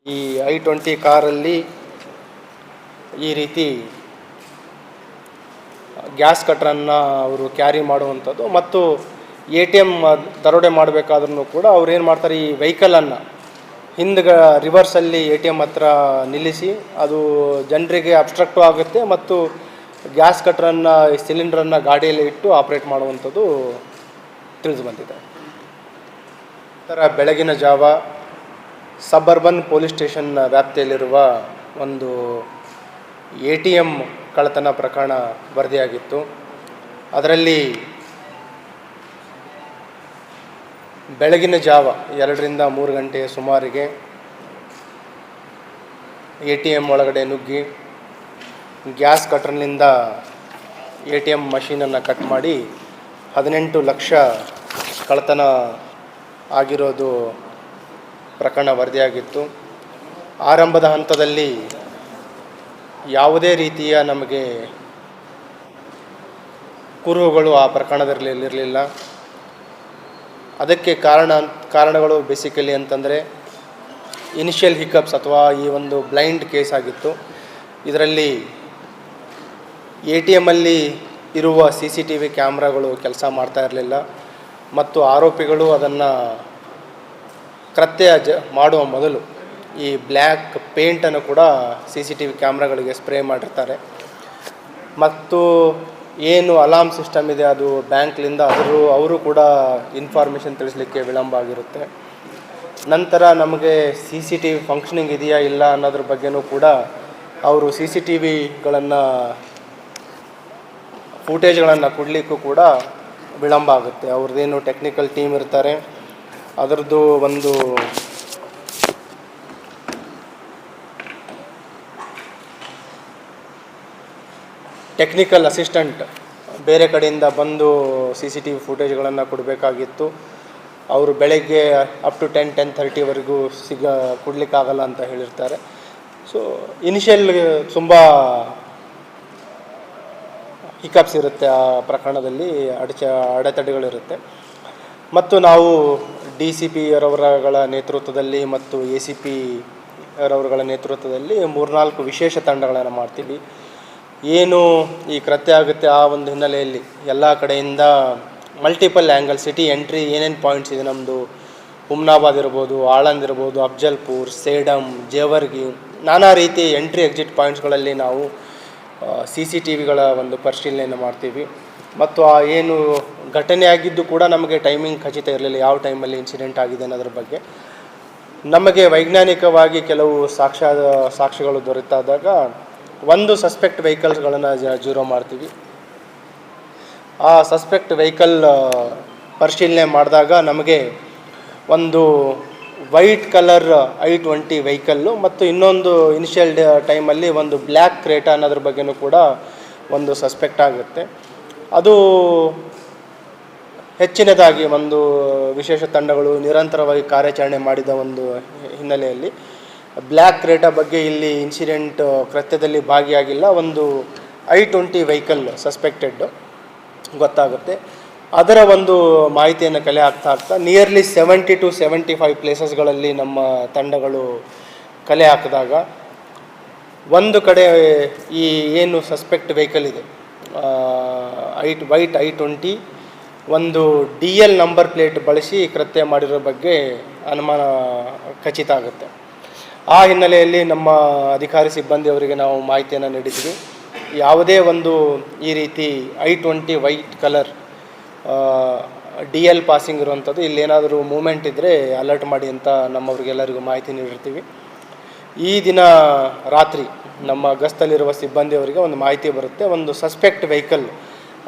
ಈ i20 ಕಾರಲ್ಲಿ ಈ ರೀತಿ ಗ್ಯಾಸ್ ಕಟ್ರನ್ನು ಅವರು ಕ್ಯಾರಿ ಮಾಡುವಂಥದ್ದು ಮತ್ತು ATM ದರೋಡೆ ಮಾಡಬೇಕಾದ್ರೂ ಕೂಡ ಅವ್ರು ಏನು ಮಾಡ್ತಾರೆ, ಈ ವೆಹಿಕಲನ್ನು ರಿವರ್ಸಲ್ಲಿ ATM ಹತ್ರ ನಿಲ್ಲಿಸಿ ಅದು ಜನರಿಗೆ ಅಬ್ಸ್ಟ್ರಕ್ಟು ಆಗುತ್ತೆ ಮತ್ತು ಗ್ಯಾಸ್ ಕಟ್ರನ್ನು ಸಿಲಿಂಡ್ರನ್ನು ಗಾಡಿಯಲ್ಲಿ ಇಟ್ಟು ಆಪ್ರೇಟ್ ಮಾಡುವಂಥದ್ದು ತಿಳಿದು ಬಂದಿದೆ. ನಂತರ ಬೆಳಗಿನ ಜಾವ ಸಬರ್ಬನ್ ಪೊಲೀಸ್ ಸ್ಟೇಷನ್ ವ್ಯಾಪ್ತಿಯಲ್ಲಿರುವ ಒಂದು ATM ಕಳ್ಳತನ ಪ್ರಕರಣ ವರದಿಯಾಗಿತ್ತು. ಅದರಲ್ಲಿ ಬೆಳಗಿನ ಜಾವ 2ರಿಂದ 3 ಗಂಟೆಯ ಸುಮಾರಿಗೆ ATM ಒಳಗಡೆ ನುಗ್ಗಿ ಗ್ಯಾಸ್ ಕಟ್ರನಿಂದ ATM ಮಷೀನನ್ನು ಕಟ್ ಮಾಡಿ 18 ಲಕ್ಷ ಕಳ್ಳತನ ಆಗಿರೋದು ಪ್ರಕರಣ ವರದಿಯಾಗಿತ್ತು. ಆರಂಭದ ಹಂತದಲ್ಲಿ ಯಾವುದೇ ರೀತಿಯ ನಮಗೆ ಕುರುಹುಗಳು ಆ ಪ್ರಕರಣದಲ್ಲಿರಲಿಲ್ಲ. ಅದಕ್ಕೆ ಕಾರಣಗಳು ಬೇಸಿಕಲಿ ಅಂತಂದರೆ ಇನಿಷಿಯಲ್ ಹಿಕಪ್ಸ್ ಅಥವಾ ಈ ಒಂದು ಬ್ಲೈಂಡ್ ಕೇಸ್ ಆಗಿತ್ತು. ಇದರಲ್ಲಿ ATMಲ್ಲಿ ಇರುವ CCTV ಕ್ಯಾಮ್ರಾಗಳು ಕೆಲಸ ಮಾಡ್ತಾ ಇರಲಿಲ್ಲ ಮತ್ತು ಆರೋಪಿಗಳು ಅದನ್ನು ಕೃತ್ಯ ಮಾಡುವ ಮೊದಲು ಈ ಬ್ಲ್ಯಾಕ್ ಪೇಂಟನ್ನು ಕೂಡ CCTV ಕ್ಯಾಮ್ರಾಗಳಿಗೆ ಸ್ಪ್ರೇ ಮಾಡಿರ್ತಾರೆ ಮತ್ತು ಏನು ಅಲಾರ್ಮ್ ಸಿಸ್ಟಮ್ ಇದೆ ಅದು ಬ್ಯಾಂಕ್ಲಿಂದ ಅವರು ಕೂಡ ಇನ್ಫಾರ್ಮೇಷನ್ ತಿಳಿಸಲಿಕ್ಕೆ ವಿಳಂಬ ಆಗಿರುತ್ತೆ. ನಂತರ ನಮಗೆ CCTV ಫಂಕ್ಷನಿಂಗ್ ಇದೆಯಾ ಇಲ್ಲ ಅನ್ನೋದ್ರ ಬಗ್ಗೆನೂ ಕೂಡ ಅವರು CCTVಗಳನ್ನು ಫೂಟೇಜ್ಗಳನ್ನು ಕೊಡಲಿಕ್ಕೂ ಕೂಡ ವಿಳಂಬ ಆಗುತ್ತೆ. ಅವ್ರದ್ದೇನು ಟೆಕ್ನಿಕಲ್ ಟೀಮ್ ಇರ್ತಾರೆ, ಅದರದ್ದು ಒಂದು ಟೆಕ್ನಿಕಲ್ ಅಸಿಸ್ಟೆಂಟ್ ಬೇರೆ ಕಡೆಯಿಂದ ಬಂದು CCTV ಫುಟೇಜ್ಗಳನ್ನು ಕೊಡಬೇಕಾಗಿತ್ತು. ಅವರು ಬೆಳಗ್ಗೆ ಅಪ್ ಟು 10-10:30ವರೆಗೂ ಕೊಡಲಿಕ್ಕಾಗಲ್ಲ ಅಂತ ಹೇಳಿರ್ತಾರೆ. ಸೊ ಇನಿಷಿಯಲ್ ತುಂಬ ಹಿಕಪ್ಸ್ ಇರುತ್ತೆ, ಆ ಪ್ರಕರಣದಲ್ಲಿ ಅಡೆತಡೆಗಳಿರುತ್ತೆ. ಮತ್ತು ನಾವು DCP ಅವರುಗಳ ನೇತೃತ್ವದಲ್ಲಿ ಮತ್ತು ACP ಅವರುಗಳ ನೇತೃತ್ವದಲ್ಲಿ 3-4 ವಿಶೇಷ ತಂಡಗಳನ್ನು ಮಾಡ್ತೀವಿ. ಏನು ಈ ಕೃತ್ಯ ಆಗುತ್ತೆ ಆ ಒಂದು ಹಿನ್ನೆಲೆಯಲ್ಲಿ ಎಲ್ಲ ಕಡೆಯಿಂದ ಮಲ್ಟಿಪಲ್ ಆ್ಯಂಗಲ್ ಸಿಟಿ ಎಂಟ್ರಿ ಏನೇನು ಪಾಯಿಂಟ್ಸ್ ಇದೆ, ನಮ್ಮದು ಹುಮ್ನಾಬಾದ್ ಇರ್ಬೋದು, ಆಳಂದ್ ಇರ್ಬೋದು, ಅಫ್ಜಲ್ಪುರ್, ಸೇಡಮ್, ಜೇವರ್ಗಿ, ನಾನಾ ರೀತಿ ಎಂಟ್ರಿ ಎಕ್ಸಿಟ್ ಪಾಯಿಂಟ್ಸ್ಗಳಲ್ಲಿ ನಾವು CCTVಗಳ ಒಂದು ಪರಿಶೀಲನೆಯನ್ನು ಮಾಡ್ತೀವಿ. ಮತ್ತು ಆ ಏನು ಘಟನೆ ಆಗಿದ್ದು ಕೂಡ ನಮಗೆ ಟೈಮಿಂಗ್ ಖಚಿತ ಇರಲಿಲ್ಲ, ಯಾವ ಟೈಮಲ್ಲಿ ಇನ್ಸಿಡೆಂಟ್ ಆಗಿದೆ ಅನ್ನೋದ್ರ ಬಗ್ಗೆ. ನಮಗೆ ವೈಜ್ಞಾನಿಕವಾಗಿ ಕೆಲವು ಸಾಕ್ಷ್ಯಗಳು ದೊರೆತಾದಾಗ ಒಂದು ಸಸ್ಪೆಕ್ಟ್ ವೆಹಿಕಲ್ಸ್ಗಳನ್ನು ಜೀರೋ ಮಾಡ್ತೀವಿ. ಆ ಸಸ್ಪೆಕ್ಟ್ ವೆಹಿಕಲ್ ಪರಿಶೀಲನೆ ಮಾಡಿದಾಗ ನಮಗೆ ಒಂದು ವೈಟ್ ಕಲರ್ i20 ವೆಹಿಕಲ್ಲು ಮತ್ತು ಇನ್ನೊಂದು ಇನಿಷಿಯಲ್ ಟೈಮಲ್ಲಿ ಒಂದು ಬ್ಲ್ಯಾಕ್ ಕ್ರೇಟಾ ಅನ್ನೋದ್ರ ಬಗ್ಗೆನೂ ಕೂಡ ಒಂದು ಸಸ್ಪೆಕ್ಟ್ ಆಗುತ್ತೆ. ಅದು ಹೆಚ್ಚಿನದಾಗಿ ಒಂದು ವಿಶೇಷ ತಂಡಗಳು ನಿರಂತರವಾಗಿ ಕಾರ್ಯಾಚರಣೆ ಮಾಡಿದ ಒಂದು ಹಿನ್ನೆಲೆಯಲ್ಲಿ ಬ್ಲ್ಯಾಕ್ ಕ್ರೇಟಾ ಬಗ್ಗೆ ಇಲ್ಲಿ ಇನ್ಸಿಡೆಂಟ್ ಕೃತ್ಯದಲ್ಲಿ ಭಾಗಿಯಾಗಿಲ್ಲ, ಒಂದು i20 ವೆಹಿಕಲ್ ಸಸ್ಪೆಕ್ಟೆಡ್ ಗೊತ್ತಾಗುತ್ತೆ. ಅದರ ಒಂದು ಮಾಹಿತಿಯನ್ನು ಕಲೆ ಹಾಕ್ತಾ ನಿಯರ್ಲಿ 70 to 75 ಪ್ಲೇಸಸ್ಗಳಲ್ಲಿ ನಮ್ಮ ತಂಡಗಳು ಕಲೆ ಹಾಕಿದಾಗ ಒಂದು ಕಡೆ ಈ ಏನು ಸಸ್ಪೆಕ್ಟ್ ವೆಹಿಕಲ್ ಇದೆ ವೈಟ್ i20 ಒಂದು DL ನಂಬರ್ ಪ್ಲೇಟ್ ಬಳಸಿ ಕೃತ್ಯ ಮಾಡಿರೋ ಬಗ್ಗೆ ಅನುಮಾನ ಖಚಿತ ಆಗುತ್ತೆ. ಆ ಹಿನ್ನೆಲೆಯಲ್ಲಿ ನಮ್ಮ ಅಧಿಕಾರಿ ಸಿಬ್ಬಂದಿಯವರಿಗೆ ನಾವು ಮಾಹಿತಿಯನ್ನು ನೀಡಿದ್ವಿ. ಯಾವುದೇ ಒಂದು ಈ ರೀತಿ i20 white colour DL passing ಇರುವಂಥದ್ದು, ಇಲ್ಲೇನಾದರೂ ಮೂಮೆಂಟ್ ಇದ್ದರೆ ಅಲರ್ಟ್ ಮಾಡಿ ಅಂತ ನಮ್ಮವ್ರಿಗೆಲ್ಲರಿಗೂ ಮಾಹಿತಿ ನೀಡಿರ್ತೀವಿ. ಈ ದಿನ ರಾತ್ರಿ ನಮ್ಮ ಗಸ್ತಲ್ಲಿರುವ ಸಿಬ್ಬಂದಿಯವರಿಗೆ ಒಂದು ಮಾಹಿತಿ ಬರುತ್ತೆ, ಒಂದು ಸಸ್ಪೆಕ್ಟ್ ವೆಹಿಕಲ್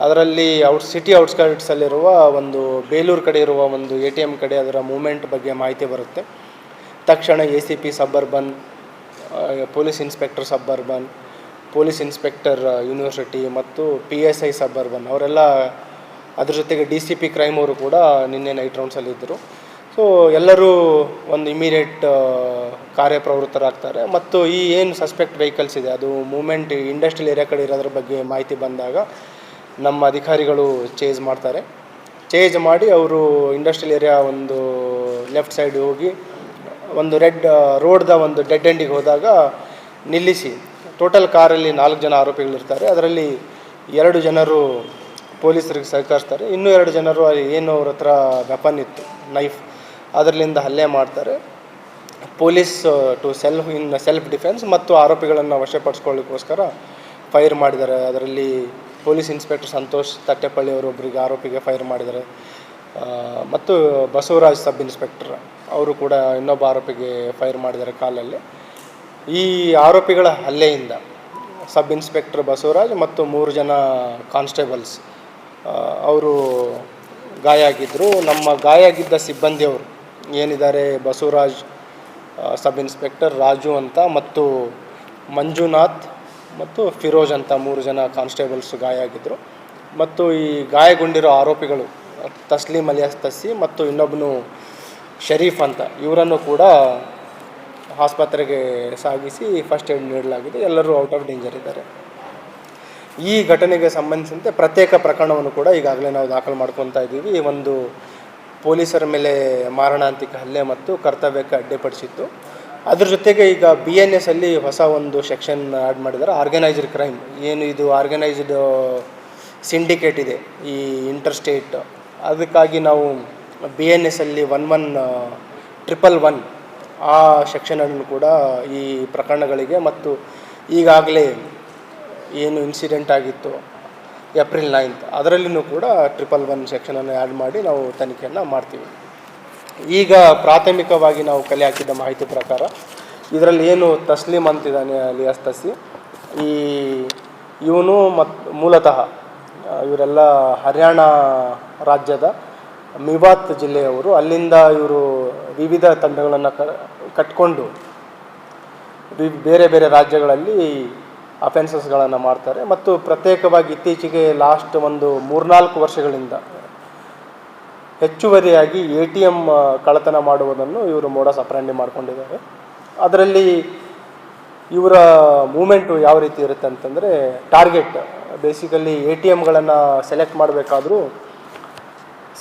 ಅದರಲ್ಲಿ ಸಿಟಿ ಔಟ್ಸ್ಕರ್ಟ್ಸಲ್ಲಿರುವ ಒಂದು ಬೇಲೂರು ಕಡೆ ಇರುವ ಒಂದು ATM ಕಡೆ ಅದರ ಮೂಮೆಂಟ್ ಬಗ್ಗೆ ಮಾಹಿತಿ ಬರುತ್ತೆ. ತಕ್ಷಣ ACP ಸಬ್ಬರ್ಬನ್, police inspector ಸಬ್ಬರ್ಬನ್, police inspector university ಮತ್ತು PSI ಸಬ್ಬರ್ಬನ್ ಅವರೆಲ್ಲ, ಅದ್ರ ಜೊತೆಗೆ DCP ಕ್ರೈಮ್ ಅವರು ಕೂಡ ನಿನ್ನೆ ನೈಟ್ ರೌಂಡ್ಸಲ್ಲಿದ್ದರು. ಸೊ ಎಲ್ಲರೂ ಒಂದು ಇಮಿಡಿಯೇಟ್ ಕಾರ್ಯಪ್ರವೃತ್ತರಾಗ್ತಾರೆ ಮತ್ತು ಈ ಏನು ಸಸ್ಪೆಕ್ಟ್ ವೆಹಿಕಲ್ಸ್ ಇದೆ ಅದು ಮೂಮೆಂಟ್ ಇಂಡಸ್ಟ್ರಿಯಲ್ ಏರಿಯಾ ಕಡೆ ಇರೋದ್ರ ಬಗ್ಗೆ ಮಾಹಿತಿ ಬಂದಾಗ ನಮ್ಮ ಅಧಿಕಾರಿಗಳು ಚೇಸ್ ಮಾಡ್ತಾರೆ. ಚೇಂಜ್ ಮಾಡಿ ಅವರು ಇಂಡಸ್ಟ್ರಿಯಲ್ ಏರಿಯಾ ಒಂದು ಲೆಫ್ಟ್ ಸೈಡ್ ಹೋಗಿ ಒಂದು ರೋಡ್ದ ಒಂದು ಡೆಡ್ ಎಂಡಿಗೆ ಹೋದಾಗ ನಿಲ್ಲಿಸಿ ಟೋಟಲ್ ಕಾರಲ್ಲಿ 4 ಜನ ಆರೋಪಿಗಳಿರ್ತಾರೆ. ಅದರಲ್ಲಿ 2 ಜನರು ಪೊಲೀಸರಿಗೆ ಸಹಕರಿಸ್ತಾರೆ. ಇನ್ನೂ 2 ಜನರು ಏನು ಅವ್ರ ಹತ್ರ ವೆಪನ್ ಇತ್ತು, ನೈಫ್, ಅದರಲ್ಲಿಂದ ಹಲ್ಲೆ ಮಾಡ್ತಾರೆ. ಪೊಲೀಸ್ ಸೆಲ್ಫ್ ಡಿಫೆನ್ಸ್ ಮತ್ತು ಆರೋಪಿಗಳನ್ನು ವಶಪಡಿಸ್ಕೊಳ್ಳಿಕ್ಕೋಸ್ಕರ ಫೈರ್ ಮಾಡಿದ್ದಾರೆ. ಅದರಲ್ಲಿ ಪೊಲೀಸ್ ಇನ್ಸ್ಪೆಕ್ಟರ್ ಸಂತೋಷ್ ತಟ್ಟೆಪಳ್ಳಿ ಅವರೊಬ್ಬರಿಗೆ ಆರೋಪಿಗೆ ಫೈರ್ ಮಾಡಿದ್ದಾರೆ. ಮತ್ತು ಬಸವರಾಜ್ ಸಬ್ ಇನ್ಸ್ಪೆಕ್ಟರ್ ಅವರು ಕೂಡ ಇನ್ನೊಬ್ಬ ಆರೋಪಿಗೆ ಫೈರ್ ಮಾಡಿದ್ದಾರೆ ಕಾಲಲ್ಲಿ. ಈ ಆರೋಪಿಗಳ ಹಲ್ಲೆಯಿಂದ ಸಬ್ ಇನ್ಸ್ಪೆಕ್ಟರ್ ಬಸವರಾಜ್ ಮತ್ತು 3 ಜನ ಕಾನ್ಸ್ಟೇಬಲ್ಸ್ ಅವರು ಗಾಯ ಆಗಿದ್ದರು. ನಮ್ಮ ಗಾಯ ಆಗಿದ್ದ ಸಿಬ್ಬಂದಿಯವರು ಏನಿದ್ದಾರೆ, ಬಸವರಾಜ್ ಸಬ್ ಇನ್ಸ್ಪೆಕ್ಟರ್, ರಾಜು ಅಂತ ಮತ್ತು ಮಂಜುನಾಥ್ ಮತ್ತು ಫಿರೋಜ್ ಅಂತ 3 ಜನ ಕಾನ್ಸ್ಟೇಬಲ್ಸ್ ಗಾಯ ಆಗಿದ್ದರು. ಮತ್ತು ಈ ಗಾಯಗೊಂಡಿರೋ ಆರೋಪಿಗಳು ತಸ್ಲೀಮ್ ಅಲಿಯಾಸ್ ತಸ್ಸಿ ಮತ್ತು ಇನ್ನೊಬ್ಬನು ಶರೀಫ್ ಅಂತ, ಇವರನ್ನು ಕೂಡ ಆಸ್ಪತ್ರೆಗೆ ಸಾಗಿಸಿ ಫಸ್ಟ್ ಏಡ್ ನೀಡಲಾಗಿದೆ. ಎಲ್ಲರೂ ಔಟ್ ಆಫ್ ಡೇಂಜರ್ ಇದ್ದಾರೆ. ಈ ಘಟನೆಗೆ ಸಂಬಂಧಿಸಿದಂತೆ ಪ್ರತ್ಯೇಕ ಪ್ರಕರಣವನ್ನು ಕೂಡ ಈಗಾಗಲೇ ನಾವು ದಾಖಲು ಮಾಡ್ಕೊತಾ ಇದ್ದೀವಿ. ಒಂದು ಪೊಲೀಸರ ಮೇಲೆ ಮಾರಣಾಂತಿಕ ಹಲ್ಲೆ ಮತ್ತು ಕರ್ತವ್ಯಕ್ಕೆ ಅಡ್ಡಿಪಡಿಸಿತ್ತು. ಅದ್ರ ಜೊತೆಗೆ ಈಗ BNS ಅಲ್ಲಿ ಹೊಸ ಒಂದು ಸೆಕ್ಷನ್ ಆ್ಯಡ್ ಮಾಡಿದ್ದಾರೆ, ಆರ್ಗನೈಸ್ಡ್ ಕ್ರೈಮ್. ಏನು ಇದು ಆರ್ಗನೈಸ್ಡ್ ಸಿಂಡಿಕೇಟ್ ಇದೆ ಈ ಇಂಟರ್ಸ್ಟೇಟ್, ಅದಕ್ಕಾಗಿ ನಾವು BNS ಅಲ್ಲಿ 11111 ಆ ಸೆಕ್ಷನನ್ನು ಕೂಡ ಈ ಪ್ರಕರಣಗಳಿಗೆ ಮತ್ತು ಈಗಾಗಲೇ ಏನು ಇನ್ಸಿಡೆಂಟ್ ಆಗಿತ್ತು ಏಪ್ರಿಲ್ 9 ಅದರಲ್ಲಿಯೂ ಕೂಡ 111 ಸೆಕ್ಷನನ್ನು ಆ್ಯಡ್ ಮಾಡಿ ನಾವು ತನಿಖೆಯನ್ನು ಮಾಡ್ತೀವಿ. ಈಗ ಪ್ರಾಥಮಿಕವಾಗಿ ನಾವು ಕಲೆ ಹಾಕಿದ್ದ ಮಾಹಿತಿ ಪ್ರಕಾರ ಇದರಲ್ಲಿ ಏನು ತಸ್ಲೀಮ್ ಅಂತಿದ್ದಾನೆ ಅಲಿಯಾಸ್ ತಸ್ಸಿ, ಇವನು ಮೂಲತಃ ಇವರೆಲ್ಲ ಹರಿಯಾಣ ರಾಜ್ಯದ ಮಿವಾತ್ ಜಿಲ್ಲೆಯವರು. ಅಲ್ಲಿಂದ ಇವರು ವಿವಿಧ ತಂಡಗಳನ್ನು ಕಟ್ಕೊಂಡು ಬೇರೆ ಬೇರೆ ರಾಜ್ಯಗಳಲ್ಲಿ ಅಫೆನ್ಸಸ್ಗಳನ್ನು ಮಾಡ್ತಾರೆ. ಮತ್ತು ಪ್ರತ್ಯೇಕವಾಗಿ ಇತ್ತೀಚೆಗೆ ಲಾಸ್ಟ್ ಒಂದು 3-4 ವರ್ಷಗಳಿಂದ ಹೆಚ್ಚುವರಿಯಾಗಿ ATM ಕಳ್ಳತನ ಮಾಡುವುದನ್ನು ಇವರು ಮೋಡಸ್ ಆಪರೆಂಡಿ ಮಾಡ್ಕೊಂಡಿದ್ದಾರೆ. ಅದರಲ್ಲಿ ಇವರ ಮೂಮೆಂಟು ಯಾವ ರೀತಿ ಇರುತ್ತೆ ಅಂತಂದರೆ, ಟಾರ್ಗೆಟ್ ಬೇಸಿಕಲಿ ATMಗಳನ್ನು ಸೆಲೆಕ್ಟ್ ಮಾಡಬೇಕಾದ್ರೂ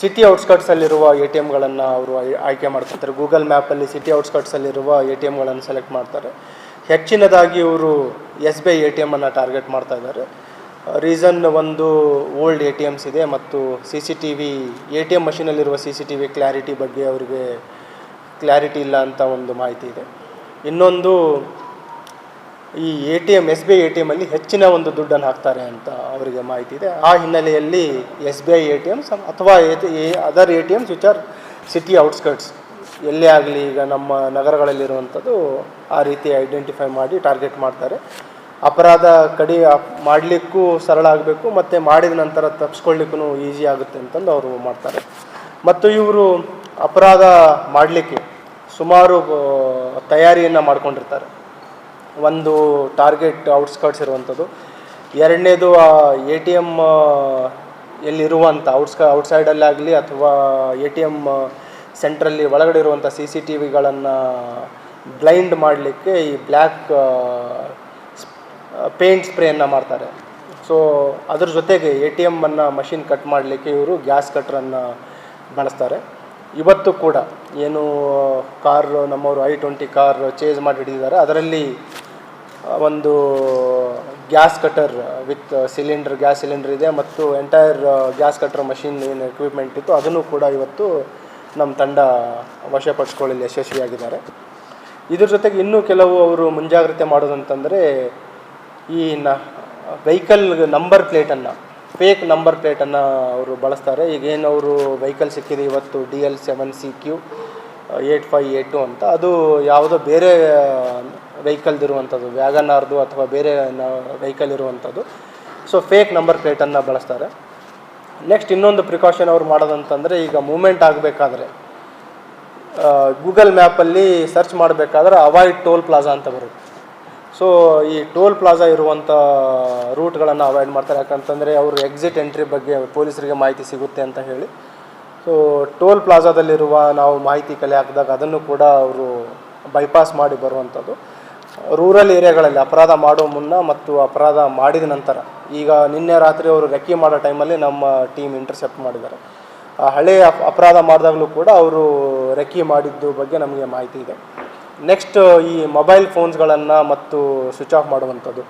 ಸಿಟಿ ಔಟ್ಸ್ಕಟ್ಸಲ್ಲಿರುವ ATMಗಳನ್ನು ಅವರು ಆಯ್ಕೆ ಮಾಡ್ಕೊತಾರೆ. ಗೂಗಲ್ ಮ್ಯಾಪಲ್ಲಿ ಸಿಟಿ ಔಟ್ಸ್ಕಟ್ಸಲ್ಲಿರುವ ATMಗಳನ್ನು ಸೆಲೆಕ್ಟ್ ಮಾಡ್ತಾರೆ. ಹೆಚ್ಚಿನದಾಗಿ ಇವರು SBI ATMನ್ನು ಟಾರ್ಗೆಟ್ ಮಾಡ್ತಾ ಇದ್ದಾರೆ. ರೀಸನ್ ಒಂದು ಓಲ್ಡ್ ATMs ಇದೆ ಮತ್ತು CCTV ATM ಮಷೀನಲ್ಲಿರುವ CCTV ಕ್ಲಾರಿಟಿ ಬಗ್ಗೆ ಅವರಿಗೆ ಕ್ಲಾರಿಟಿ ಇಲ್ಲ ಅಂತ ಒಂದು ಮಾಹಿತಿ ಇದೆ. ಇನ್ನೊಂದು ಈ SBI ATMಲ್ಲಿ ಹೆಚ್ಚಿನ ಒಂದು ದುಡ್ಡನ್ನು ಹಾಕ್ತಾರೆ ಅಂತ ಅವರಿಗೆ ಮಾಹಿತಿ ಇದೆ. ಆ ಹಿನ್ನೆಲೆಯಲ್ಲಿ SBI ATMs ಅಥವಾ other ATMs which are city outskirts ಎಲ್ಲೇ ಆಗಲಿ ಈಗ ನಮ್ಮ ನಗರಗಳಲ್ಲಿರುವಂಥದ್ದು ಆ ರೀತಿ ಐಡೆಂಟಿಫೈ ಮಾಡಿ ಟಾರ್ಗೆಟ್ ಮಾಡ್ತಾರೆ. ಅಪರಾಧ ಮಾಡಲಿಕ್ಕೂ ಸರಳ ಆಗಬೇಕು ಮತ್ತು ಮಾಡಿದ ನಂತರ ತಪ್ಪಿಸ್ಕೊಳ್ಳಿಕ್ಕೂ ಈಸಿ ಆಗುತ್ತೆ ಅಂತಂದು ಅವರು ಮಾಡ್ತಾರೆ. ಮತ್ತು ಇವರು ಅಪರಾಧ ಮಾಡಲಿಕ್ಕೆ ಸುಮಾರು ತಯಾರಿಯನ್ನು ಮಾಡ್ಕೊಂಡಿರ್ತಾರೆ. ಒಂದು ಟಾರ್ಗೆಟ್ ಔಟ್ಸ್ಕಟ್ಸ್ ಇರುವಂಥದ್ದು, ಎರಡನೇದು ATM ಎಲ್ಲಿರುವಂಥ ಔಟ್ಸೈಡಲ್ಲಾಗಲಿ ಅಥವಾ ATM ಸೆಂಟ್ರಲ್ಲಿ ಒಳಗಡೆ ಇರುವಂಥ CCTVಗಳನ್ನು ಬ್ಲೈಂಡ್ ಮಾಡಲಿಕ್ಕೆ ಈ ಬ್ಲ್ಯಾಕ್ ಪೇಂಟ್ ಸ್ಪ್ರೇಯನ್ನು ಮಾಡ್ತಾರೆ. ಸೊ ಅದ್ರ ಜೊತೆಗೆ ATMನ್ನು ಮಷಿನ್ ಕಟ್ ಮಾಡಲಿಕ್ಕೆ ಇವರು ಗ್ಯಾಸ್ ಕಟ್ರನ್ನು ಬಳಸ್ತಾರೆ. ಇವತ್ತು ಕೂಡ ಏನು ನಮ್ಮವರು I-20 ಕಾರ್ ಚೇಸ್ ಮಾಡಿ ಹಿಡಿದಿದ್ದಾರೆ, ಅದರಲ್ಲಿ ಒಂದು gas cutter with gas cylinder ಇದೆ ಮತ್ತು ಎಂಟೈರ್ ಗ್ಯಾಸ್ ಕಟರ್ ಮಷಿನ್ ಏನು ಎಕ್ವಿಪ್ಮೆಂಟ್ ಇತ್ತು ಅದನ್ನು ಕೂಡ ಇವತ್ತು ನಮ್ಮ ತಂಡ ವಶಪಡಿಸ್ಕೊಳ್ಳಲು ಯಶಸ್ವಿಯಾಗಿದ್ದಾರೆ. ಇದ್ರ ಜೊತೆಗೆ ಇನ್ನೂ ಕೆಲವು ಅವರು ಮುಂಜಾಗ್ರತೆ ಮಾಡೋದಂತಂದರೆ ಈ ವೆಹಿಕಲ್ ನಂಬರ್ ಪ್ಲೇಟನ್ನು, ಫೇಕ್ ನಂಬರ್ ಪ್ಲೇಟನ್ನು ಅವರು ಬಳಸ್ತಾರೆ. ಈಗೇನು ಅವರು ವೆಹಿಕಲ್ ಸಿಕ್ಕಿದೆ ಇವತ್ತು DL7CQ 8582 ಅಂತ, ಅದು ಯಾವುದೋ ಬೇರೆ ವೆಹಿಕಲ್ದಿರುವಂಥದ್ದು, ವ್ಯಾಗನಾರ್ದು ಅಥವಾ ಬೇರೆ ವೆಹಿಕಲ್ ಇರುವಂಥದ್ದು. ಸೊ ಫೇಕ್ ನಂಬರ್ ಪ್ಲೇಟನ್ನು ಬಳಸ್ತಾರೆ. ನೆಕ್ಸ್ಟ್ ಇನ್ನೊಂದು ಪ್ರಿಕಾಷನ್ ಅವ್ರು ಮಾಡೋದಂತಂದರೆ, ಈಗ ಮೂವ್ಮೆಂಟ್ ಆಗಬೇಕಾದ್ರೆ ಗೂಗಲ್ ಮ್ಯಾಪಲ್ಲಿ ಸರ್ಚ್ ಮಾಡಬೇಕಾದ್ರೆ ಅವಾಯ್ಡ್ ಟೋಲ್ ಪ್ಲಾಜಾ ಅಂತ ಬರುತ್ತೆ. ಸೊ ಈ ಟೋಲ್ ಪ್ಲಾಜಾ ಇರುವಂಥ ರೂಟ್ಗಳನ್ನು ಅವಾಯ್ಡ್ ಮಾಡ್ತಾರೆ. ಯಾಕಂತಂದರೆ ಅವರು ಎಕ್ಸಿಟ್ ಎಂಟ್ರಿ ಬಗ್ಗೆ ಪೊಲೀಸರಿಗೆ ಮಾಹಿತಿ ಸಿಗುತ್ತೆ ಅಂತ ಹೇಳಿ. ಸೊ ಟೋಲ್ ಪ್ಲಾಜಾದಲ್ಲಿರುವ ನಾವು ಮಾಹಿತಿ ಕಲೆ ಹಾಕಿದಾಗ ಅದನ್ನು ಕೂಡ ಅವರು ಬೈಪಾಸ್ ಮಾಡಿ ಬರುವಂಥದ್ದು. ರೂರಲ್ ಏರಿಯಾಗಳಲ್ಲಿ ಅಪರಾಧ ಮಾಡೋ ಮುನ್ನ ಮತ್ತು ಅಪರಾಧ ಮಾಡಿದ ನಂತರ, ಈಗ ನಿನ್ನೆ ರಾತ್ರಿ ಅವರು ರೆಕ್ಕಿ ಮಾಡೋ ಟೈಮಲ್ಲಿ ನಮ್ಮ ಟೀಮ್ ಇಂಟರ್ಸೆಪ್ಟ್ ಮಾಡಿದ್ದಾರೆ. ಹಳೆಯ ಅಪರಾಧ ಮಾಡಿದಾಗಲೂ ಕೂಡ ಅವರು ರೆಕ್ಕಿ ಮಾಡಿದ್ದು ಬಗ್ಗೆ ನಮಗೆ ಮಾಹಿತಿ ಇದೆ. ನೆಕ್ಸ್ಟ್ ಈ ಮೊಬೈಲ್ ಫೋನ್ಸ್ಗಳನ್ನು ಮತ್ತು ಸ್ವಿಚ್ ಆಫ್ ಮಾಡುವಂಥದ್ದು.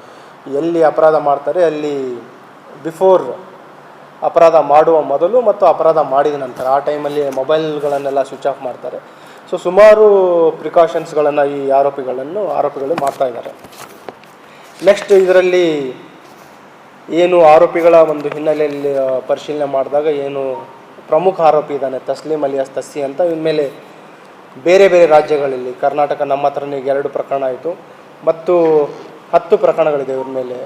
ಎಲ್ಲಿ ಅಪರಾಧ ಮಾಡ್ತಾರೆ ಅಲ್ಲಿ ಬಿಫೋರ್ ಅಪರಾಧ ಮಾಡುವ ಮೊದಲು ಮತ್ತು ಅಪರಾಧ ಮಾಡಿದ ನಂತರ ಆ ಟೈಮಲ್ಲಿ ಮೊಬೈಲ್ಗಳನ್ನೆಲ್ಲ ಸ್ವಿಚ್ ಆಫ್ ಮಾಡ್ತಾರೆ. ಸೊ ಸುಮಾರು ಪ್ರಿಕಾಷನ್ಸ್ಗಳನ್ನು ಈ ಆರೋಪಿಗಳು ಮಾಡ್ತಾ ಇದ್ದಾರೆ. ನೆಕ್ಸ್ಟ್ ಇದರಲ್ಲಿ ಏನು ಆರೋಪಿಗಳ ಒಂದು ಹಿನ್ನೆಲೆಯಲ್ಲಿ ಪರಿಶೀಲನೆ ಮಾಡಿದಾಗ ಏನು ಪ್ರಮುಖ ಆರೋಪಿ ಇದ್ದಾನೆ ತಸ್ಲೀಮ್ ಅಲಿಯಾಸ್ ತಸ್ಸಿ ಅಂತ, ಇವನ ಮೇಲೆ ಬೇರೆ ಬೇರೆ ರಾಜ್ಯಗಳಲ್ಲಿ ಕರ್ನಾಟಕ ನಮ್ಮ ಹತ್ರನೇ 2 ಪ್ರಕರಣ ಆಯಿತು ಮತ್ತು 10 ಪ್ರಕರಣಗಳಿದೆ ಇವ್ರ ಮೇಲೆ.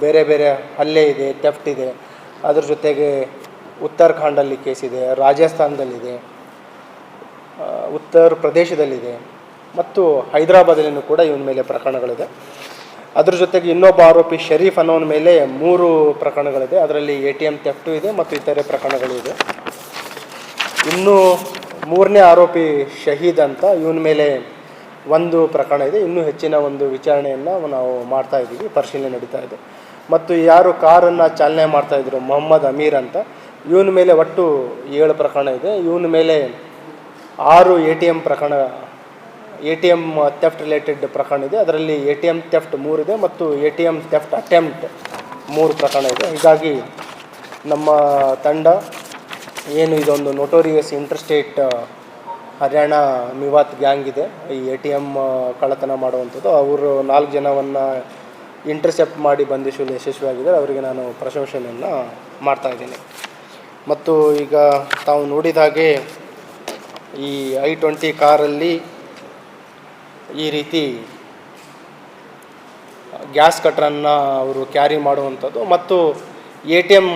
ಬೇರೆ ಬೇರೆ ಹಲ್ಲೆ ಇದೆ, ಥೆಫ್ಟ್ ಇದೆ, ಅದ್ರ ಜೊತೆಗೆ ಉತ್ತರಾಖಂಡಲ್ಲಿ ಕೇಸಿದೆ, ರಾಜಸ್ಥಾನದಲ್ಲಿದೆ, ಉತ್ತರ ಪ್ರದೇಶದಲ್ಲಿದೆ ಮತ್ತು ಹೈದರಾಬಾದಲ್ಲಿಯೂ ಕೂಡ ಇವನ ಮೇಲೆ ಪ್ರಕರಣಗಳಿದೆ. ಅದ್ರ ಜೊತೆಗೆ ಇನ್ನೊಬ್ಬ ಆರೋಪಿ ಶರೀಫ್ ಅನ್ನೋನ ಮೇಲೆ 3 ಪ್ರಕರಣಗಳಿದೆ. ಅದರಲ್ಲಿ ATM ಥೆಫ್ಟು ಇದೆ ಮತ್ತು ಇತರೆ ಪ್ರಕರಣಗಳು ಇದೆ. ಇನ್ನು 3ನೇ ಆರೋಪಿ ಶಹೀದ್ ಅಂತ, ಇವನ ಮೇಲೆ 1 ಪ್ರಕರಣ ಇದೆ. ಇನ್ನೂ ಹೆಚ್ಚಿನ ಒಂದು ವಿಚಾರಣೆಯನ್ನು ನಾವು ಮಾಡ್ತಾ ಇದ್ದೀವಿ, ಪರಿಶೀಲನೆ ನಡೀತಾ ಇದೆ. ಮತ್ತು ಯಾರು ಕಾರನ್ನು ಚಾಲನೆ ಮಾಡ್ತಾಯಿದ್ರು ಮೊಹಮ್ಮದ್ ಅಮೀರ್ ಅಂತ, ಇವನ ಮೇಲೆ ಒಟ್ಟು 7 ಪ್ರಕರಣ ಇದೆ. ಇವನ ಮೇಲೆ 6 ATM ಥೆಫ್ಟ್ ರಿಲೇಟೆಡ್ ಪ್ರಕರಣ ಇದೆ. ಅದರಲ್ಲಿ ATM ಥೆಫ್ಟ್ 3 ಇದೆ ಮತ್ತು ATM ಥೆಫ್ಟ್ ಅಟೆಂಪ್ಟ್ 3 ಪ್ರಕರಣ ಇದೆ. ಹೀಗಾಗಿ ನಮ್ಮ ತಂಡ ಏನು ಇದೊಂದು ನೋಟೋರಿಯಸ್ ಇಂಟರ್ಸ್ಟೇಟ್ ಹರಿಯಾಣ ಮಿವಾತ್ ಗ್ಯಾಂಗ್ ಇದೆ, ಈ ATM ಕಳ್ಳತನ ಮಾಡುವಂಥದ್ದು, ಅವರು 4 ಜನವನ್ನು ಇಂಟರ್ಸೆಪ್ಟ್ ಮಾಡಿ ಬಂಧಿಸಲು ಯಶಸ್ವಿಯಾಗಿದ್ದಾರೆ. ಅವರಿಗೆ ನಾನು ಪ್ರಶಂಸನೆಯನ್ನು ಮಾಡ್ತಾಯಿದ್ದೀನಿ. ಮತ್ತು ಈಗ ತಾವು ನೋಡಿದ ಹಾಗೆ ಈ I-20 ಕಾರಲ್ಲಿ ಈ ರೀತಿ ಗ್ಯಾಸ್ ಕಟ್ರನ್ನು ಅವರು ಕ್ಯಾರಿ ಮಾಡುವಂಥದ್ದು ಮತ್ತು ATM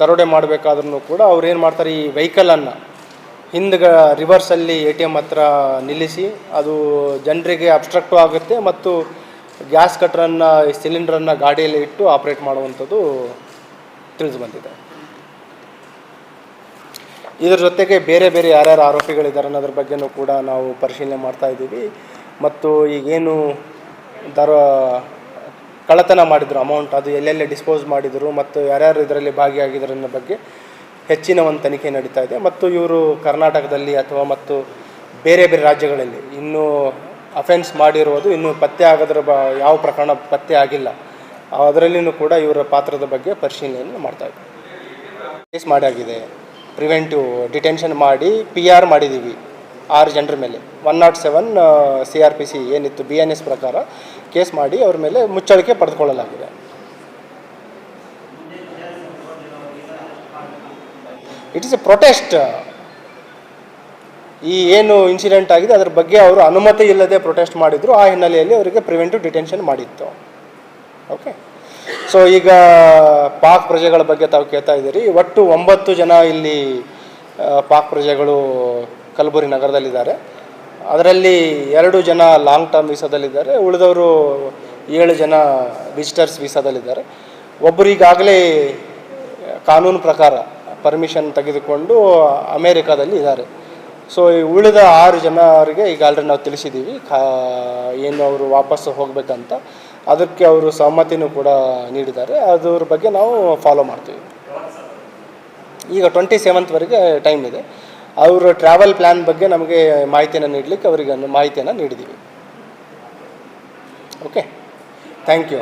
ದರೋಡೆ ಮಾಡಬೇಕಾದ್ರೂ ಕೂಡ ಅವ್ರು ಏನು ಮಾಡ್ತಾರೆ, ಈ ವೆಹಿಕಲನ್ನು ರಿವರ್ಸಲ್ಲಿ ATM ಹತ್ರ ನಿಲ್ಲಿಸಿ ಅದು ಜನರಿಗೆ ಅಬ್ಸ್ಟ್ರಕ್ಟು ಆಗುತ್ತೆ ಮತ್ತು ಗ್ಯಾಸ್ ಕಟ್ರನ್ನು ಸಿಲಿಂಡ್ರನ್ನು ಗಾಡಿಯಲ್ಲಿ ಇಟ್ಟು ಆಪ್ರೇಟ್ ಮಾಡುವಂಥದ್ದು ತಿಳಿದು ಬಂದಿದೆ. ಇದರ ಜೊತೆಗೆ ಬೇರೆ ಬೇರೆ ಯಾರ್ಯಾರು ಆರೋಪಿಗಳಿದ್ದಾರೆ ಅನ್ನೋದ್ರ ಬಗ್ಗೆನೂ ಕೂಡ ನಾವು ಪರಿಶೀಲನೆ ಮಾಡ್ತಾ ಇದ್ದೀವಿ. ಮತ್ತು ಈಗೇನು ಕಳ್ಳತನ ಮಾಡಿದರು ಅಮೌಂಟ್, ಅದು ಎಲ್ಲೆಲ್ಲಿ ಡಿಸ್ಪೋಸ್ ಮಾಡಿದರು ಮತ್ತು ಯಾರ್ಯಾರು ಇದರಲ್ಲಿ ಭಾಗಿಯಾಗಿದ್ದಾರೆ ಅನ್ನೋ ಬಗ್ಗೆ ಹೆಚ್ಚಿನ ಒಂದು ತನಿಖೆ ನಡೀತಾ ಇದೆ. ಮತ್ತು ಇವರು ಕರ್ನಾಟಕದಲ್ಲಿ ಅಥವಾ ಮತ್ತು ಬೇರೆ ಬೇರೆ ರಾಜ್ಯಗಳಲ್ಲಿ ಇನ್ನೂ ಅಫೆನ್ಸ್ ಮಾಡಿರುವುದು ಇನ್ನೂ ಪತ್ತೆ ಆಗೋದ್ರ ಯಾವ ಪ್ರಕರಣ ಪತ್ತೆ ಆಗಿಲ್ಲ, ಅದರಲ್ಲಿಯೂ ಕೂಡ ಇವರ ಪಾತ್ರದ ಬಗ್ಗೆ ಪರಿಶೀಲನೆಯನ್ನು ಮಾಡ್ತಾಯಿದ್ವಿ. ಕೇಸ್ ಮಾಡಾಗಿದೆ, ಪ್ರಿವೆಂಟಿವ್ ಡಿಟೆನ್ಷನ್ ಮಾಡಿ PR ಮಾಡಿದ್ದೀವಿ 6 ಜನರ ಮೇಲೆ. 107 CRPC ಏನಿತ್ತು BNS ಪ್ರಕಾರ ಕೇಸ್ ಮಾಡಿ ಅವ್ರ ಮೇಲೆ ಮುಚ್ಚಳಿಕೆ ಪಡೆದುಕೊಳ್ಳಲಾಗಿದೆ. It is a protest. ಈ ಏನು ಇನ್ಸಿಡೆಂಟ್ ಆಗಿದೆ ಅದರ ಬಗ್ಗೆ ಅವರು ಅನುಮತಿ ಇಲ್ಲದೆ ಪ್ರೊಟೆಸ್ಟ್ ಮಾಡಿದರು. ಆ ಹಿನ್ನೆಲೆಯಲ್ಲಿ ಅವರಿಗೆ ಪ್ರಿವೆಂಟಿವ್ ಡಿಟೆನ್ಷನ್ ಮಾಡಿತ್ತು. ಓಕೆ. ಸೊ ಈಗ ಪಾಕ್ ಪ್ರಜೆಗಳ ಬಗ್ಗೆ ತಾವು ಕೇಳ್ತಾ ಇದ್ದೀರಿ. ಒಟ್ಟು 9 ಜನ ಇಲ್ಲಿ ಪಾಕ್ ಪ್ರಜೆಗಳು ಕಲಬುರಗಿ ನಗರದಲ್ಲಿದ್ದಾರೆ. ಅದರಲ್ಲಿ 2 ಜನ ಲಾಂಗ್ ಟರ್ಮ್ ವೀಸಾದಲ್ಲಿದ್ದಾರೆ, ಉಳಿದವರು 7 ಜನ ವಿಸಿಟರ್ಸ್ ವೀಸಾದಲ್ಲಿದ್ದಾರೆ. ಒಬ್ಬರು ಈಗಾಗಲೇ ಕಾನೂನು ಪ್ರಕಾರ ಪರ್ಮಿಷನ್ ತೆಗೆದುಕೊಂಡು ಅಮೇರಿಕಾದಲ್ಲಿ ಇದ್ದಾರೆ. ಸೊ ಈ ಉಳಿದ 6 ಜನರಿಗೆ ಈಗ ಆಲ್ರೆಡಿ ನಾವು ತಿಳಿಸಿದ್ದೀವಿ ಏನು ಅವರು ವಾಪಸ್ಸು ಹೋಗಬೇಕಂತ. ಅದಕ್ಕೆ ಅವರು ಸಹಮತಿನೂ ಕೂಡ ನೀಡಿದ್ದಾರೆ. ಅದ್ರ ಬಗ್ಗೆ ನಾವು ಫಾಲೋ ಮಾಡ್ತೀವಿ. ಈಗ 27th ಟೈಮ್ ಇದೆ. ಅವರ ಟ್ರಾವೆಲ್ ಪ್ಲ್ಯಾನ್ ಬಗ್ಗೆ ನಮಗೆ ಮಾಹಿತಿಯನ್ನು ನೀಡಲಿಕ್ಕೆ ಅವರಿಗೆ ಮಾಹಿತಿಯನ್ನು ನೀಡಿದ್ದೀವಿ. Okay, thank you.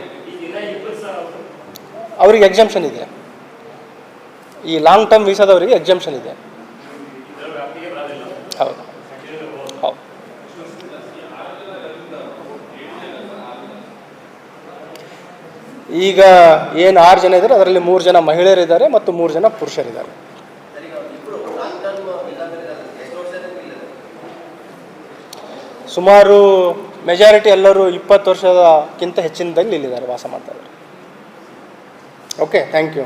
ಅವರಿಗೆ ಎಕ್ಸಂಪ್ಷನ್ ಇದೆ. ಈ ಲಾಂಗ್ ಟರ್ಮ್ ವೀಸಾದವರಿಗೆ ಎಕ್ಸಂಪ್ಷನ್ ಇದೆ. ಹೌದು ಹೌದು. ಈಗ ಏನು 6 ಜನ ಇದ್ದಾರೆ ಅದರಲ್ಲಿ 3 ಜನ ಮಹಿಳೆಯರಿದ್ದಾರೆ ಮತ್ತು 3 ಜನ ಪುರುಷರಿದ್ದಾರೆ. ಸುಮಾರು ಮೆಜಾರಿಟಿ ಎಲ್ಲರೂ 20 ವರ್ಷಕ್ಕಿಂತ ಹೆಚ್ಚಿನದಲ್ಲಿ ಇಲ್ಲಿದ್ದಾರೆ, ವಾಸ ಮಾಡ್ತಾ ಇದ್ದಾರೆ. Okay, thank you.